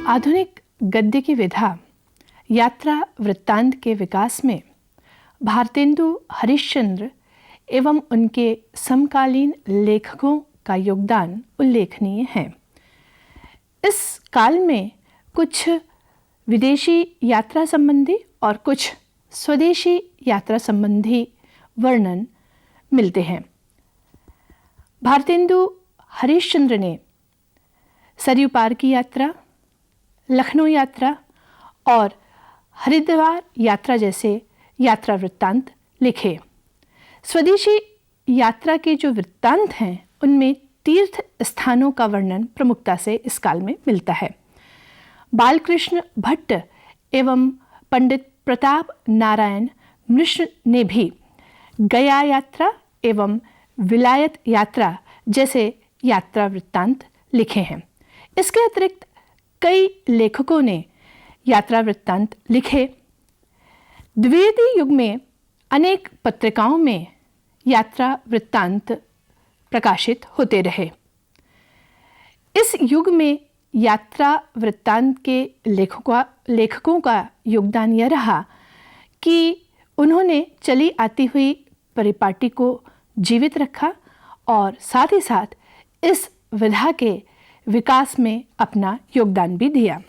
आधुनिक गद्य की विधा यात्रा वृत्तांत के विकास में भारतेंदु हरिश्चंद्र एवं उनके समकालीन लेखकों का योगदान उल्लेखनीय है। इस काल में कुछ विदेशी यात्रा संबंधी और कुछ स्वदेशी यात्रा संबंधी वर्णन मिलते हैं। भारतेंदु हरिश्चंद्र ने सरयू पार की यात्रा, लखनऊ यात्रा और हरिद्वार यात्रा जैसे यात्रा वृत्तांत लिखे। स्वदेशी यात्रा के जो वृत्तांत हैं उनमें तीर्थ स्थानों का वर्णन प्रमुखता से इस काल में मिलता है। बालकृष्ण भट्ट एवं पंडित प्रताप नारायण मिश्र ने भी गया यात्रा एवं विलायत यात्रा जैसे यात्रा वृत्तांत लिखे हैं। इसके अतिरिक्त कई लेखकों ने यात्रा वृत्तांत लिखे। द्विवेदी युग में अनेक पत्रिकाओं में यात्रा वृत्तांत प्रकाशित होते रहे। इस युग में यात्रा वृत्तांत के लेखकों का योगदान यह रहा कि उन्होंने चली आती हुई परिपाटी को जीवित रखा और साथ ही साथ इस विधा के विकास में अपना योगदान भी दिया।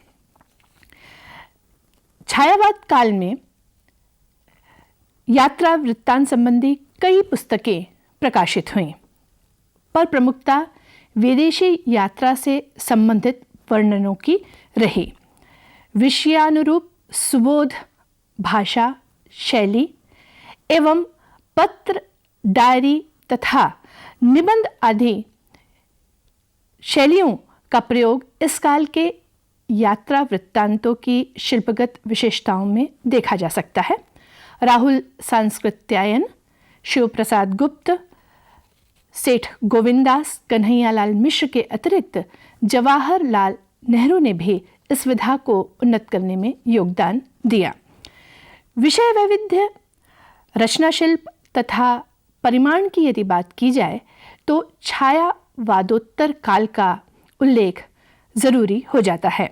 छायावाद काल में यात्रा वृत्तांत संबंधी कई पुस्तकें प्रकाशित हुईं, पर प्रमुखता विदेशी यात्रा से संबंधित वर्णनों की रही। विषयानुरूप सुबोध भाषा शैली एवं पत्र, डायरी तथा निबंध आदि शैलियों का प्रयोग इस काल के यात्रा वृत्तांतों की शिल्पगत विशेषताओं में देखा जा सकता है। राहुल सांस्कृत्यायन, शिव प्रसाद गुप्त, सेठ गोविंदास, कन्हैयालाल मिश्र के अतिरिक्त जवाहरलाल नेहरू ने भी इस विधा को उन्नत करने में योगदान दिया। विषय वैविध्य, रचना शिल्प तथा परिमाण की यदि बात की जाए तो छायावादोत्तर काल का उल्लेख जरूरी हो जाता है।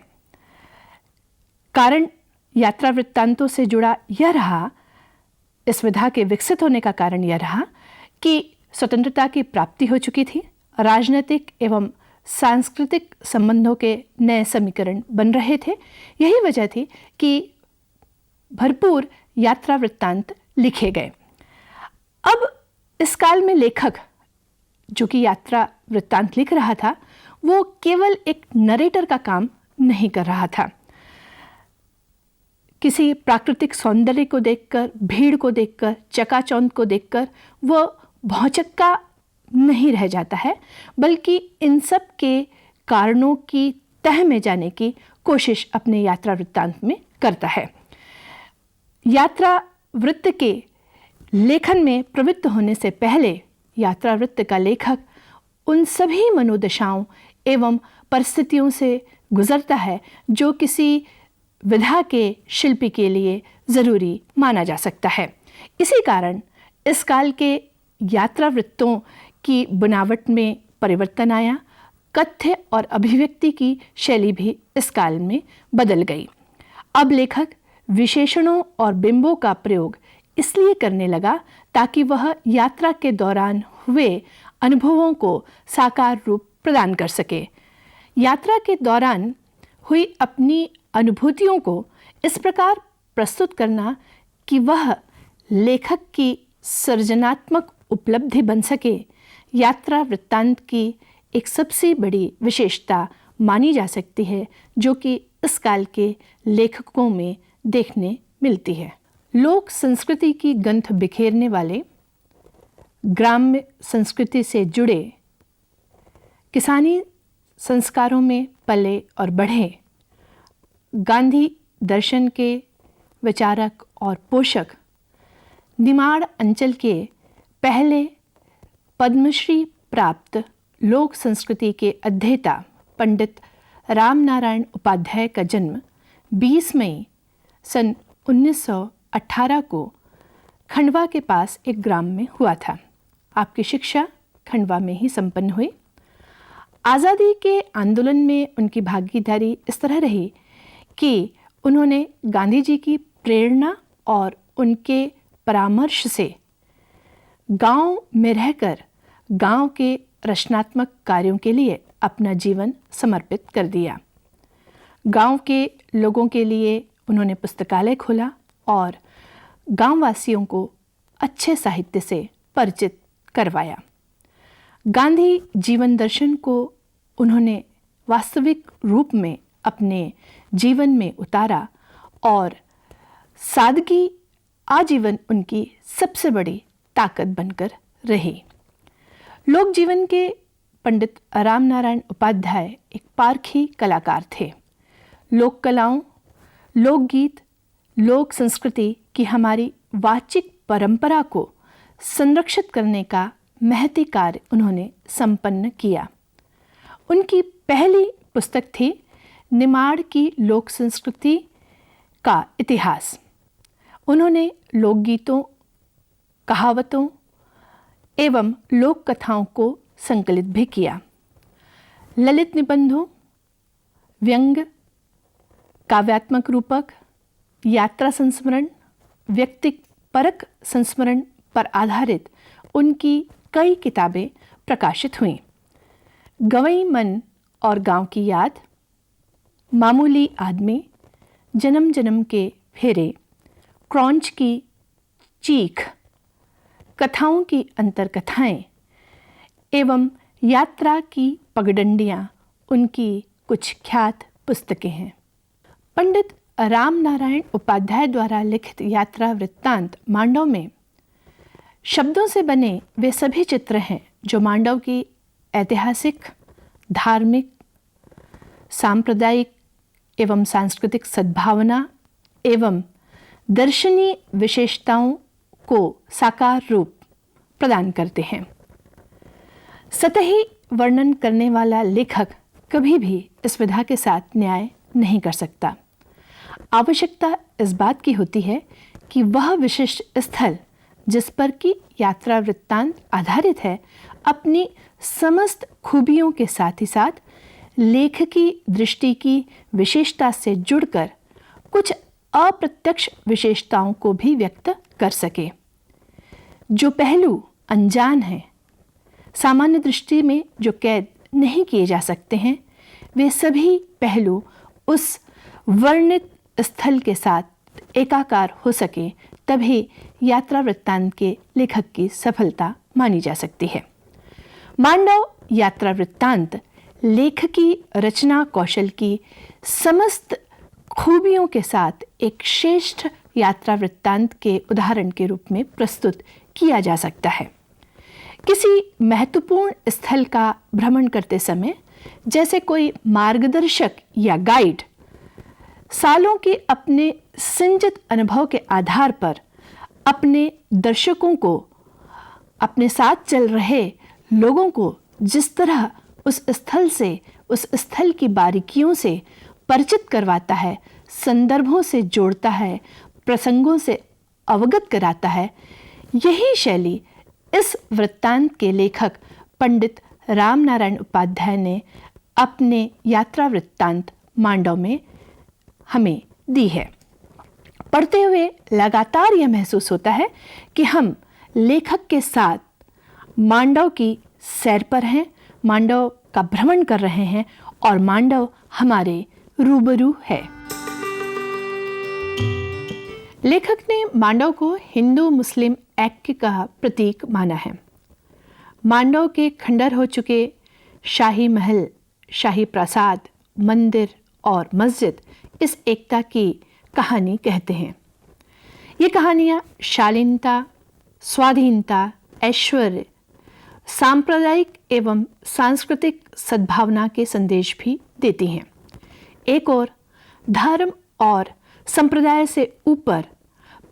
कारण यात्रा वृत्तांतों से जुड़ा यह रहा, इस विधा के विकसित होने का कारण यह रहा कि स्वतंत्रता की प्राप्ति हो चुकी थी। राजनीतिक एवं सांस्कृतिक संबंधों के नए समीकरण बन रहे थे। यही वजह थी कि भरपूर यात्रा वृत्तांत लिखे गए। अब इस काल में लेखक जो कि यात्रा वृत्तांत लिख रहा था वो केवल एक नरेटर का काम नहीं कर रहा था। किसी प्राकृतिक सौंदर्य को देखकर, भीड़ को देखकर, चकाचौंध को देखकर वो भौचक्का नहीं रह जाता है, बल्कि इन सब के कारणों की तह में जाने की कोशिश अपने यात्रा वृत्तांत में करता है। यात्रा वृत्त के लेखन में प्रवृत्त होने से पहले यात्रा वृत्त का लेखक उन सभी मनोदशाओं एवं परिस्थितियों से गुजरता है जो किसी विधा के शिल्पी के लिए ज़रूरी माना जा सकता है। इसी कारण इस काल के यात्रा वृत्तों की बनावट में परिवर्तन आया। कथ्य और अभिव्यक्ति की शैली भी इस काल में बदल गई। अब लेखक विशेषणों और बिंबों का प्रयोग इसलिए करने लगा ताकि वह यात्रा के दौरान हुए अनुभवों को साकार रूप प्रदान कर सके। यात्रा के दौरान हुई अपनी अनुभूतियों को इस प्रकार प्रस्तुत करना कि वह लेखक की सृजनात्मक उपलब्धि बन सके, यात्रा वृत्तांत की एक सबसे बड़ी विशेषता मानी जा सकती है जो कि इस काल के लेखकों में देखने मिलती है। लोक संस्कृति की गंध बिखेरने वाले, ग्राम्य संस्कृति से जुड़े, किसानी संस्कारों में पले और बढ़े, गांधी दर्शन के विचारक और पोषक, निमाड़ अंचल के पहले पद्मश्री प्राप्त लोक संस्कृति के अध्येता पंडित रामनारायण उपाध्याय का जन्म 20 मई सन 1918 को खंडवा के पास एक ग्राम में हुआ था। आपकी शिक्षा खंडवा में ही संपन्न हुई। आज़ादी के आंदोलन में उनकी भागीदारी इस तरह रही कि उन्होंने गांधी जी की प्रेरणा और उनके परामर्श से गांव में रहकर गांव के रचनात्मक कार्यों के लिए अपना जीवन समर्पित कर दिया। गांव के लोगों के लिए उन्होंने पुस्तकालय खोला और गांववासियों को अच्छे साहित्य से परिचित करवाया। गांधी जीवन दर्शन को उन्होंने वास्तविक रूप में अपने जीवन में उतारा और सादगी आजीवन उनकी सबसे बड़ी ताकत बनकर रही। लोक जीवन के पंडित रामनारायण उपाध्याय एक पारखी कलाकार थे। लोक कलाओं, लोकगीत, लोक संस्कृति की हमारी वाचिक परंपरा को संरक्षित करने का महती कार्य उन्होंने संपन्न किया। उनकी पहली पुस्तक थी निमाड़ की लोक संस्कृति का इतिहास। उन्होंने लोकगीतों, कहावतों एवं लोक कथाओं को संकलित भी किया। ललित निबंधों, व्यंग्य, काव्यात्मक रूपक, यात्रा संस्मरण, व्यक्तिपरक संस्मरण पर आधारित उनकी कई किताबें प्रकाशित हुईं। गंवई मन और गांव की याद, मामूली आदमी, जन्म जन्म के फेरे, क्रॉन्च की चीख, कथाओं की अंतरकथाएं एवं यात्रा की पगडंडियां उनकी कुछ ख्यात पुस्तकें हैं। पंडित रामनारायण उपाध्याय द्वारा लिखित यात्रा वृत्तांत मांडव में शब्दों से बने वे सभी चित्र हैं जो मांडव की ऐतिहासिक, धार्मिक, सांप्रदायिक एवं सांस्कृतिक सद्भावना एवं दर्शनीय विशेषताओं को साकार रूप प्रदान करते हैं। सतही वर्णन करने वाला लेखक कभी भी इस विधा के साथ न्याय नहीं कर सकता। आवश्यकता इस बात की होती है कि वह विशिष्ट स्थल जिस पर की यात्रा वृत्तांत आधारित है अपनी समस्त खूबियों के साथ ही साथ लेखकी दृष्टि की विशेषता से जुड़कर कुछ अप्रत्यक्ष विशेषताओं को भी व्यक्त कर सके। जो पहलू अनजान हैं, सामान्य दृष्टि में जो कैद नहीं किए जा सकते हैं, वे सभी पहलू उस वर्णित स्थल के साथ एकाकार हो सके, तभी यात्रा वृत्तांत के लेखक की सफलता मानी जा सकती है। मांडव यात्रा वृत्तांत लेखकी रचना कौशल की समस्त खूबियों के साथ एक श्रेष्ठ यात्रा वृत्तांत के उदाहरण के रूप में प्रस्तुत किया जा सकता है। किसी महत्वपूर्ण स्थल का भ्रमण करते समय जैसे कोई मार्गदर्शक या गाइड सालों के अपने सिंचित अनुभव के आधार पर अपने दर्शकों को, अपने साथ चल रहे लोगों को जिस तरह उस स्थल से, उस स्थल की बारीकियों से परिचित करवाता है, संदर्भों से जोड़ता है, प्रसंगों से अवगत कराता है, यही शैली इस वृत्तांत के लेखक पंडित रामनारायण उपाध्याय ने अपने यात्रा वृत्तांत मांडव में हमें दी है। पढ़ते हुए लगातार यह महसूस होता है कि हम लेखक के साथ मांडव की सैर पर हैं, मांडव का भ्रमण कर रहे हैं और मांडव हमारे रूबरू है। लेखक ने मांडव को हिंदू मुस्लिम ऐक्य का प्रतीक माना है। मांडव के खंडर हो चुके शाही महल, शाही प्रासाद, मंदिर और मस्जिद इस एकता की कहानी कहते हैं। ये कहानियाँ शालीनता, स्वाधीनता, ऐश्वर्य, सांप्रदायिक एवं सांस्कृतिक सद्भावना के संदेश भी देती हैं। एक ओर धर्म और संप्रदाय से ऊपर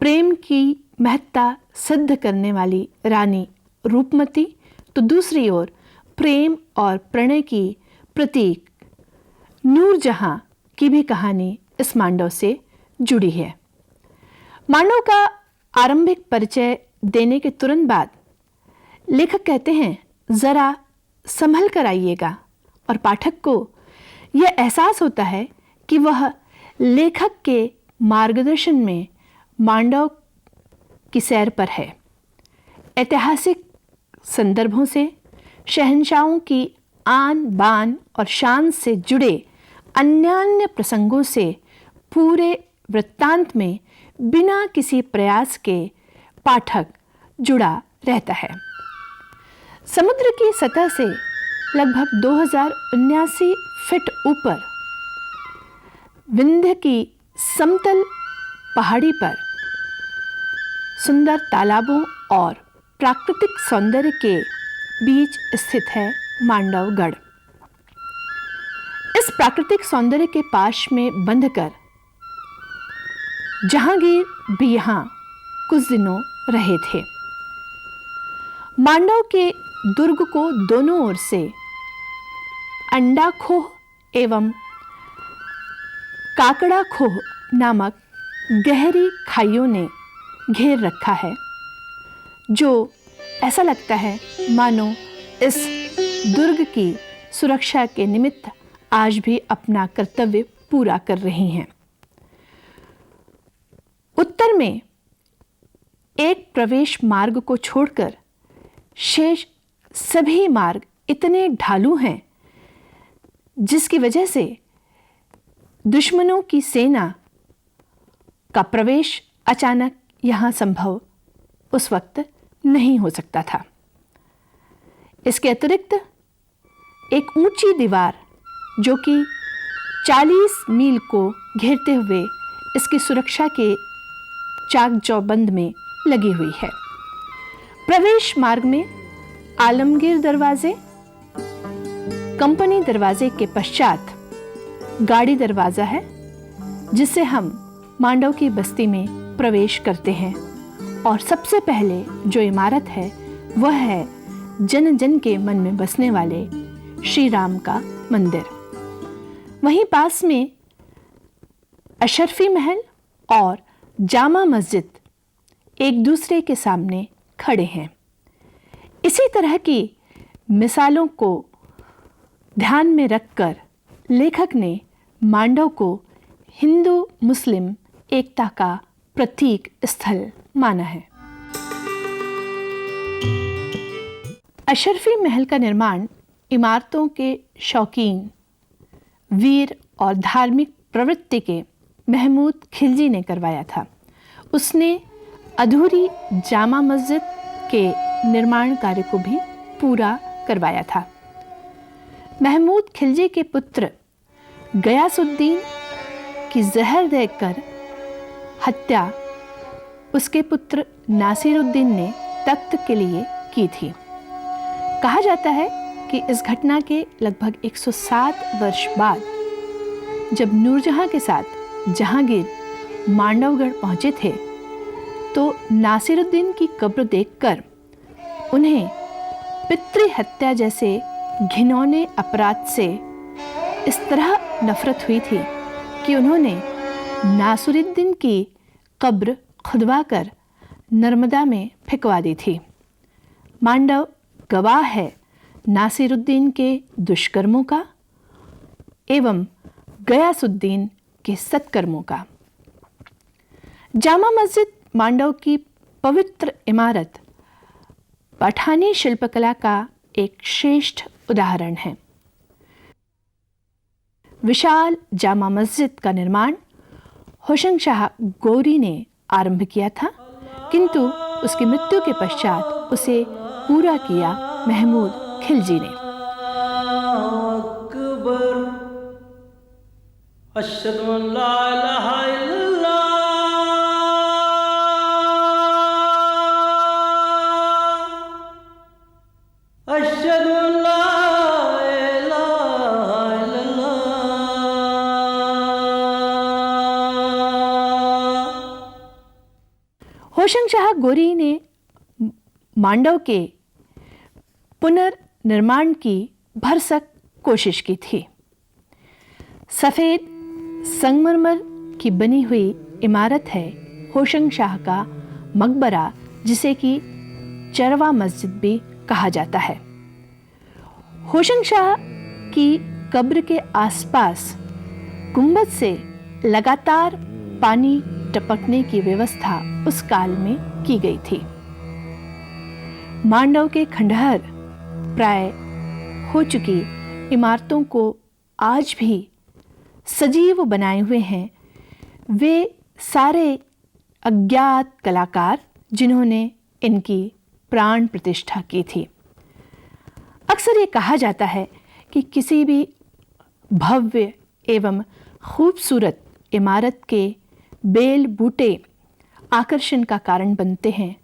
प्रेम की महत्ता सिद्ध करने वाली रानी रूपमती, तो दूसरी ओर प्रेम और प्रणय की प्रतीक नूरजहां की भी कहानी इस मांडव से जुड़ी है। मांडव का आरंभिक परिचय देने के तुरंत बाद लेखक कहते हैं, जरा संभल कर आइएगा, और पाठक को यह एहसास होता है कि वह लेखक के मार्गदर्शन में मांडव की सैर पर है। ऐतिहासिक संदर्भों से, शहंशाहों की आन बान और शान से जुड़े अन्यान्य प्रसंगों से पूरे वृत्तांत में बिना किसी प्रयास के पाठक जुड़ा रहता है। समुद्र की सतह से लगभग 2079 फीट ऊपर विंध्य की समतल पहाड़ी पर सुंदर तालाबों और प्राकृतिक सौंदर्य के बीच स्थित है मांडवगढ़। इस प्राकृतिक सौंदर्य के पाश में बंधकर जहांगीर भी यहाँ कुछ दिनों रहे थे। मांडव के दुर्ग को दोनों ओर से अंडा खोह एवं काकड़ा खोह नामक गहरी खाइयों ने घेर रखा है, जो ऐसा लगता है मानो इस दुर्ग की सुरक्षा के निमित्त आज भी अपना कर्तव्य पूरा कर रही हैं। उत्तर में एक प्रवेश मार्ग को छोड़कर शेष सभी मार्ग इतने ढालू हैं जिसकी वजह से दुश्मनों की सेना का प्रवेश अचानक यहाँ संभव उस वक्त नहीं हो सकता था। इसके अतिरिक्त एक ऊंची दीवार जो कि 40 मील को घेरते हुए इसकी सुरक्षा के चाक चौबंद में लगी हुई है। प्रवेश मार्ग में आलमगीर दरवाजे, कंपनी दरवाजे के पश्चात गाड़ी दरवाज़ा है जिससे हम मांडव की बस्ती में प्रवेश करते हैं, और सबसे पहले जो इमारत है वह है जन जन के मन में बसने वाले श्री राम का मंदिर। वहीं पास में अशरफी महल और जामा मस्जिद एक दूसरे के सामने खड़े हैं। इसी तरह की मिसालों को ध्यान में रखकर लेखक ने मांडव को हिंदू मुस्लिम एकता का प्रतीक स्थल माना है। अशरफी महल का निर्माण इमारतों के शौकीन, वीर और धार्मिक प्रवृत्ति के महमूद खिलजी ने करवाया था। उसने अधूरी जामा मस्जिद के निर्माण कार्य को भी पूरा करवाया था। महमूद खिलजी के पुत्र गयासुद्दीन की जहर देकर हत्या उसके पुत्र नासिरुद्दीन ने तख्त के लिए की थी। कहा जाता है कि इस घटना के लगभग 107 वर्ष बाद जब नूरजहां के साथ जहांगीर मांडवगढ़ पहुंचे थे तो नासिरुद्दीन की कब्र देखकर उन्हें पितृ हत्या जैसे घिनौने अपराध से इस तरह नफरत हुई थी कि उन्होंने नासिरुद्दीन की कब्र खुदवाकर नर्मदा में फेंकवा दी थी। मांडव गवाह है नासिरुद्दीन के दुष्कर्मों का एवं गयासुद्दीन के सत्कर्मों का। जामा मस्जिद मांडव की पवित्र इमारत पठानी शिल्पकला का एक श्रेष्ठ उदाहरण है। विशाल जामा मस्जिद का निर्माण होशंगशाह गोरी ने आरंभ किया था, किंतु उसकी मृत्यु के पश्चात उसे पूरा किया महमूद खिलजी ने। अशहदु अल्ला इलाहा इल्लल्लाह अशहदु अल्ला इलाहा इल्लल्लाह। होशंगशाह गोरी ने मांडव के पुनर्निर्माण की भरसक कोशिश की थी। सफ़ेद संगमरमर की बनी हुई इमारत है होशंगशाह का मकबरा, जिसे कि चरवा मस्जिद भी कहा जाता है। होशंगशाह कि कब्र के आसपास गुंबद से लगातार पानी टपकने की व्यवस्था उस काल में की गई थी। मांडव के खंडहर प्राय हो चुकी इमारतों को आज भी सजीव बनाए हुए हैं वे सारे अज्ञात कलाकार जिन्होंने इनकी प्राण प्रतिष्ठा की थी। अक्सर ये कहा जाता है कि किसी भी भव्य एवं खूबसूरत इमारत के बेल बूटे आकर्षण का कारण बनते हैं,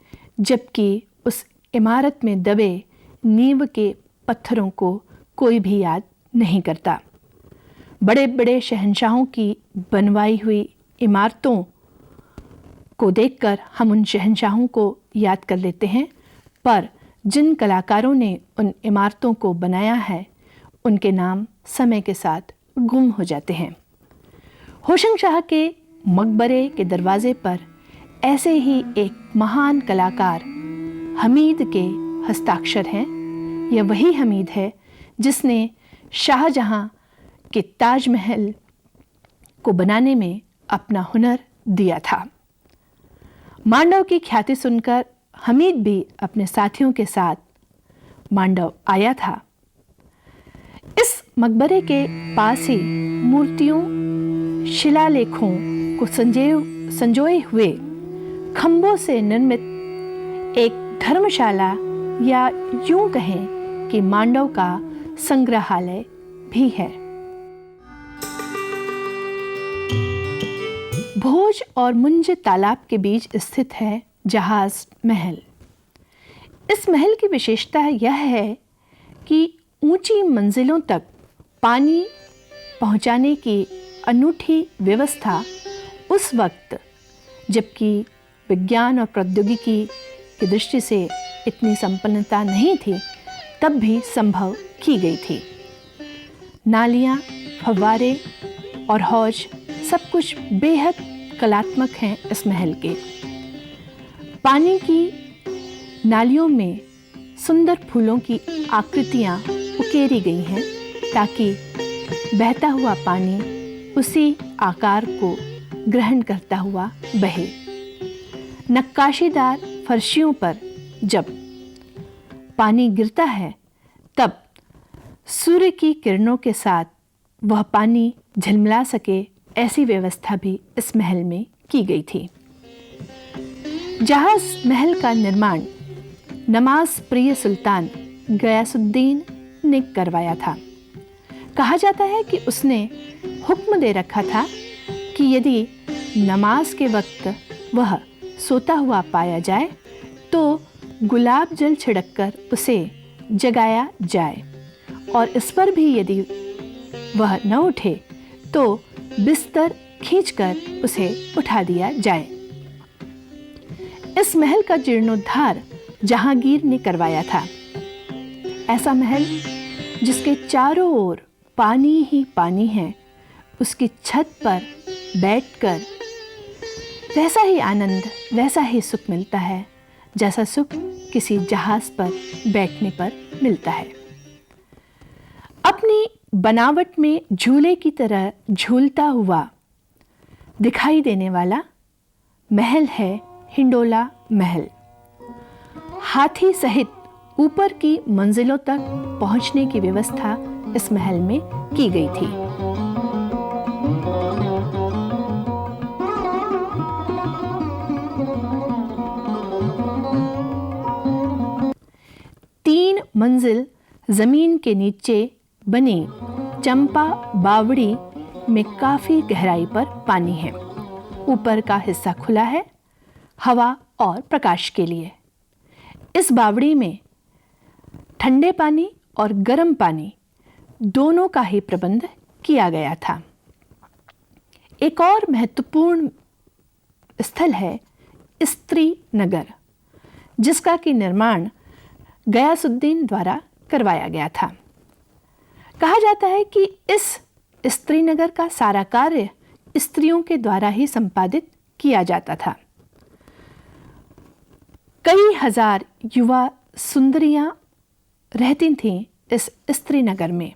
जबकि उस इमारत में दबे नींव के पत्थरों को कोई भी याद नहीं करता। बड़े बड़े शहंशाहों की बनवाई हुई इमारतों को देखकर हम उन शहंशाहों को याद कर लेते हैं, पर जिन कलाकारों ने उन इमारतों को बनाया है उनके नाम समय के साथ गुम हो जाते हैं। होशंगशाह के मकबरे के दरवाजे पर ऐसे ही एक महान कलाकार हमीद के हस्ताक्षर हैं। यह वही हमीद है जिसने शाहजहां के ताजमहल को बनाने में अपना हुनर दिया था। मांडव की ख्याति सुनकर हमीद भी अपने साथियों के साथ मांडव आया था। इस मकबरे के पास ही मूर्तियों, शिलालेखों को संजोए हुए खंभों से निर्मित एक धर्मशाला या यूं कहें कि मांडव का संग्रहालय भी है। भोज और मुंज तालाब के बीच स्थित है जहाज महल। इस महल की विशेषता यह है कि ऊंची मंजिलों तक पानी पहुंचाने की अनूठी व्यवस्था उस वक्त, जबकि विज्ञान और प्रौद्योगिकी की दृष्टि से इतनी संपन्नता नहीं थी, तब भी संभव की गई थी। नालियाँ, फव्वारे और हौज सब कुछ बेहद कलात्मक हैं इस महल के। पानी की नालियों में सुंदर फूलों की आकृतियाँ उकेरी गई हैं ताकि बहता हुआ पानी उसी आकार को ग्रहण करता हुआ बहे। नक्काशीदार फर्शियों पर जब पानी गिरता है तब सूर्य की किरणों के साथ वह पानी झिलमिला सके, ऐसी व्यवस्था भी इस महल में की गई थी। जहाज महल का निर्माण नमाज प्रिय सुल्तान गयासुद्दीन ने करवाया था। कहा जाता है कि उसने हुक्म दे रखा था कि यदि नमाज के वक्त वह सोता हुआ पाया जाए तो गुलाब जल छिड़ककर उसे जगाया जाए, और इस पर भी यदि वह न उठे तो बिस्तर खींचकर उसे उठा दिया जाए। इस महल का जीर्णोद्धार जहांगीर ने करवाया था। ऐसा महल जिसके चारों ओर पानी ही पानी है, उसकी छत पर बैठकर वैसा ही आनंद, वैसा ही सुख मिलता है जैसा सुख किसी जहाज पर बैठने पर मिलता है। अपनी बनावट में झूले की तरह झूलता हुआ दिखाई देने वाला महल है हिंडोला महल। हाथी सहित ऊपर की मंजिलों तक पहुंचने की व्यवस्था इस महल में की गई थी। तीन मंजिल जमीन के नीचे बनी चंपा बावड़ी में काफी गहराई पर पानी है। ऊपर का हिस्सा खुला है हवा और प्रकाश के लिए। इस बावड़ी में ठंडे पानी और गर्म पानी दोनों का ही प्रबंध किया गया था। एक और महत्वपूर्ण स्थल है स्त्री नगर, जिसका कि निर्माण गयासुद्दीन द्वारा करवाया गया था। कहा जाता है कि इस स्त्री नगर का सारा कार्य स्त्रियों के द्वारा ही संपादित किया जाता था। कई हजार युवा सुंदरियां रहती थीं इस स्त्री नगर में।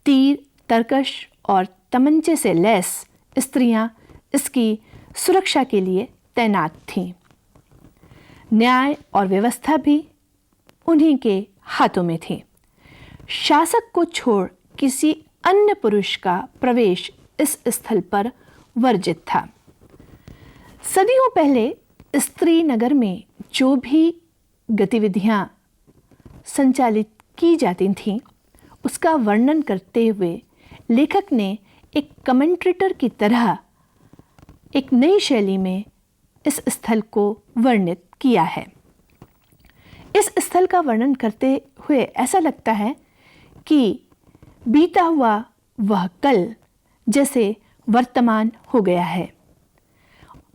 तीर, तरकश और तमंचे से लैस स्त्रियां इसकी सुरक्षा के लिए तैनात थीं। न्याय और व्यवस्था भी उन्हीं के हाथों में थी। शासक को छोड़ किसी अन्य पुरुष का प्रवेश इस स्थल पर वर्जित था। सदियों पहले स्त्री नगर में जो भी गतिविधियां संचालित की जाती थीं, उसका वर्णन करते हुए लेखक ने एक कमेंट्रेटर की तरह एक नई शैली में इस स्थल को वर्णित किया है। इस स्थल का वर्णन करते हुए ऐसा लगता है कि बीता हुआ वह कल जैसे वर्तमान हो गया है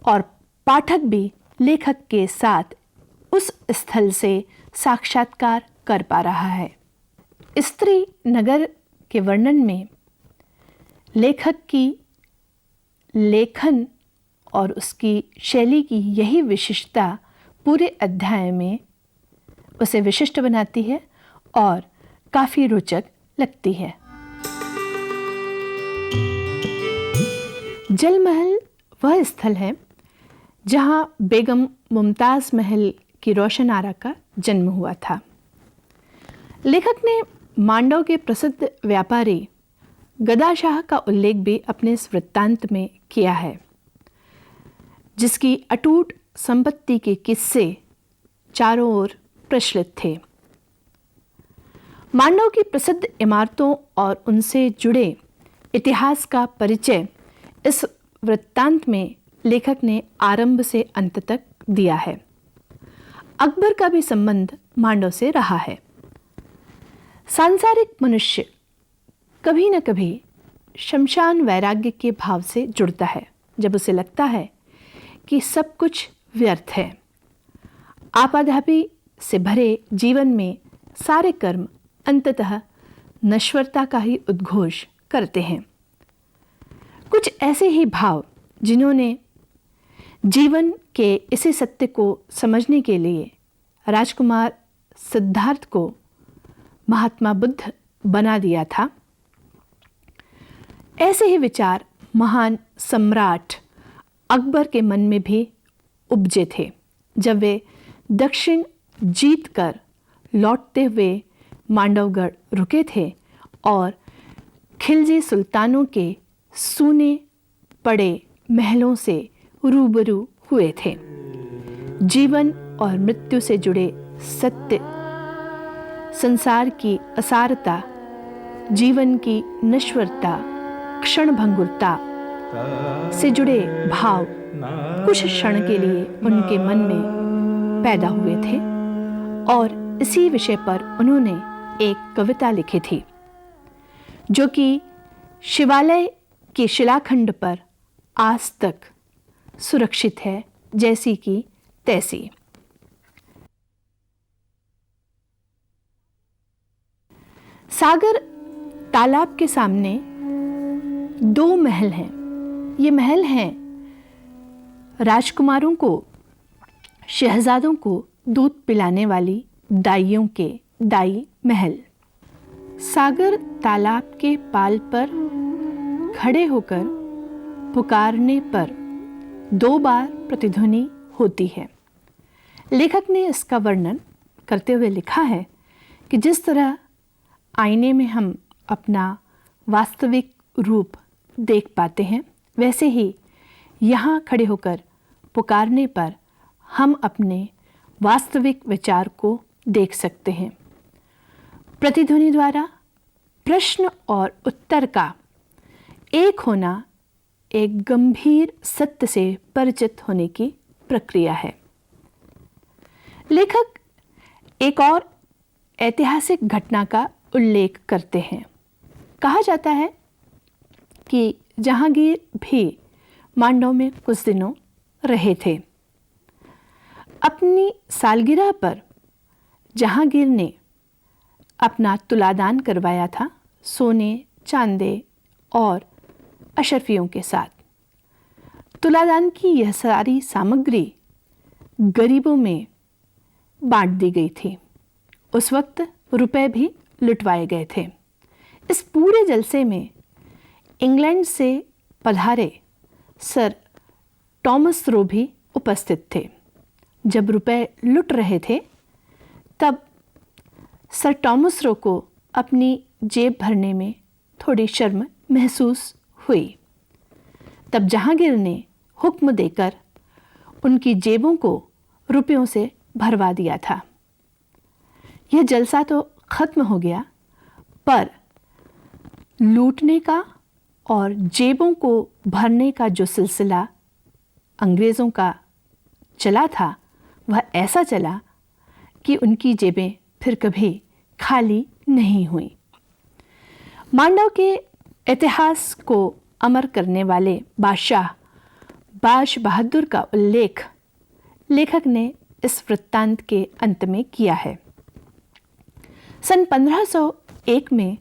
और पाठक भी लेखक के साथ उस स्थल से साक्षात्कार कर पा रहा है। स्त्री नगर के वर्णन में लेखक की लेखन और उसकी शैली की यही विशिष्टता पूरे अध्याय में उसे विशिष्ट बनाती है और काफ़ी रोचक लगती है। जल महल वह स्थल है जहां बेगम मुमताज़ महल की रोशन आरा का जन्म हुआ था। लेखक ने मांडव के प्रसिद्ध व्यापारी गदाशाह का उल्लेख भी अपने इस वृत्तांत में किया है, जिसकी अटूट संपत्ति के किस्से चारों ओर प्रचलित थे। मांडव की प्रसिद्ध इमारतों और उनसे जुड़े इतिहास का परिचय इस वृत्तांत में लेखक ने आरंभ से अंत तक दिया है। अकबर का भी संबंध मांडव से रहा है। सांसारिक मनुष्य कभी न कभी शमशान वैराग्य के भाव से जुड़ता है, जब उसे लगता है कि सब कुछ व्यर्थ है। आपाधापी से भरे जीवन में सारे कर्म अंततः नश्वरता का ही उद्घोष करते हैं। कुछ ऐसे ही भाव जिन्होंने जीवन के इसी सत्य को समझने के लिए राजकुमार सिद्धार्थ को महात्मा बुद्ध बना दिया था, ऐसे ही विचार महान सम्राट अकबर के मन में भी उपजे थे जब वे दक्षिण जीतकर लौटते हुए मांडवगढ़ रुके थे और खिलजी सुल्तानों के सूने पड़े महलों से रूबरू हुए थे। जीवन और मृत्यु से जुड़े सत्य, संसार की असारता, जीवन की नश्वरता, क्षणभंगुरता से जुड़े भाव कुछ क्षण के लिए उनके मन में पैदा हुए थे और इसी विषय पर उन्होंने एक कविता लिखी थी, जो कि शिवालय के शिलाखंड पर आज तक सुरक्षित है, जैसी की तैसी। सागर तालाब के सामने दो महल हैं। ये महल हैं राजकुमारों को, शहजादों को दूध पिलाने वाली दाइयों के दाई महल। सागर तालाब के पाल पर खड़े होकर पुकारने पर 2 बार प्रतिध्वनि होती है। लेखक ने इसका वर्णन करते हुए लिखा है कि जिस तरह आईने में हम अपना वास्तविक रूप देख पाते हैं, वैसे ही यहाँ खड़े होकर पुकारने पर हम अपने वास्तविक विचार को देख सकते हैं। प्रतिध्वनि द्वारा प्रश्न और उत्तर का एक होना एक गंभीर सत्य से परिचित होने की प्रक्रिया है। लेखक एक और ऐतिहासिक घटना का उल्लेख करते हैं। कहा जाता है कि जहांगीर भी मांडव में कुछ दिनों रहे थे। अपनी सालगिरह पर जहांगीर ने अपना तुलादान करवाया था, सोने, चांदे और अशरफियों के साथ। तुलादान की यह सारी सामग्री गरीबों में बांट दी गई थी। उस वक्त रुपए भी लुटवाए गए थे। इस पूरे जलसे में इंग्लैंड से पधारे सर टॉमस रो भी उपस्थित थे। जब रुपए लुट रहे थे तब सर टॉमस रो को अपनी जेब भरने में थोड़ी शर्म महसूस हुई। तब जहांगीर ने हुक्म देकर उनकी जेबों को रुपयों से भरवा दिया था। यह जलसा तो खत्म हो गया, पर लूटने का और जेबों को भरने का जो सिलसिला अंग्रेज़ों का चला था वह ऐसा चला कि उनकी जेबें फिर कभी खाली नहीं हुई। मांडव के इतिहास को अमर करने वाले बादशाह बाज बहादुर का उल्लेख लेखक ने इस वृत्तांत के अंत में किया है। सन 1501 में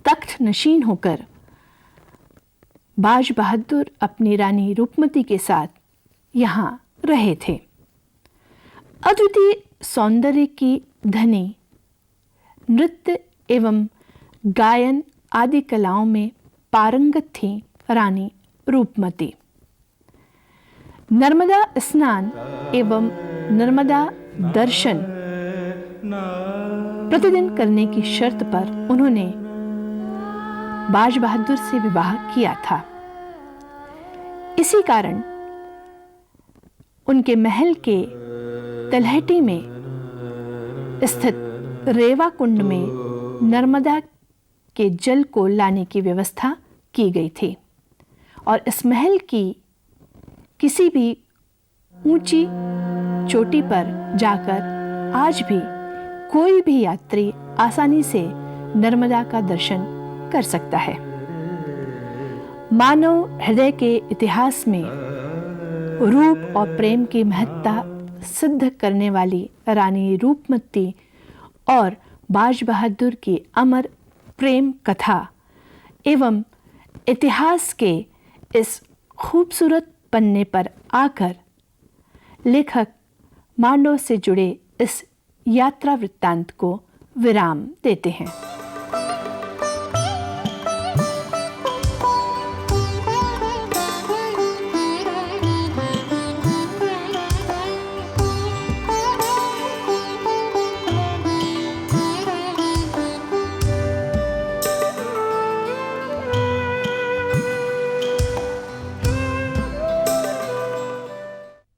तख्त नशीन होकर बाज बहादुर अपनी रानी रूपमती के साथ यहाँ रहे थे। अद्वितीय सौंदर्य की धनी, नृत्य एवं गायन आदि कलाओं में पारंगत थी रानी रूपमती। नर्मदा स्नान एवं नर्मदा दर्शन प्रतिदिन करने की शर्त पर उन्होंने बाज बहादुर से विवाह किया था। इसी कारण उनके महल के तलहटी में स्थित रेवा कुंड में नर्मदा के जल को लाने की व्यवस्था की गई थी और इस महल की किसी भी ऊंची चोटी पर जाकर आज भी कोई भी यात्री आसानी से नर्मदा का दर्शन कर सकता है। मानव हृदय के इतिहास में रूप और प्रेम की महत्ता सिद्ध करने वाली रानी रूपमती और बाज बहादुर की अमर प्रेम कथा एवं इतिहास के इस खूबसूरत पन्ने पर आकर लेखक मांडव से जुड़े इस यात्रा वृत्तांत को विराम देते हैं।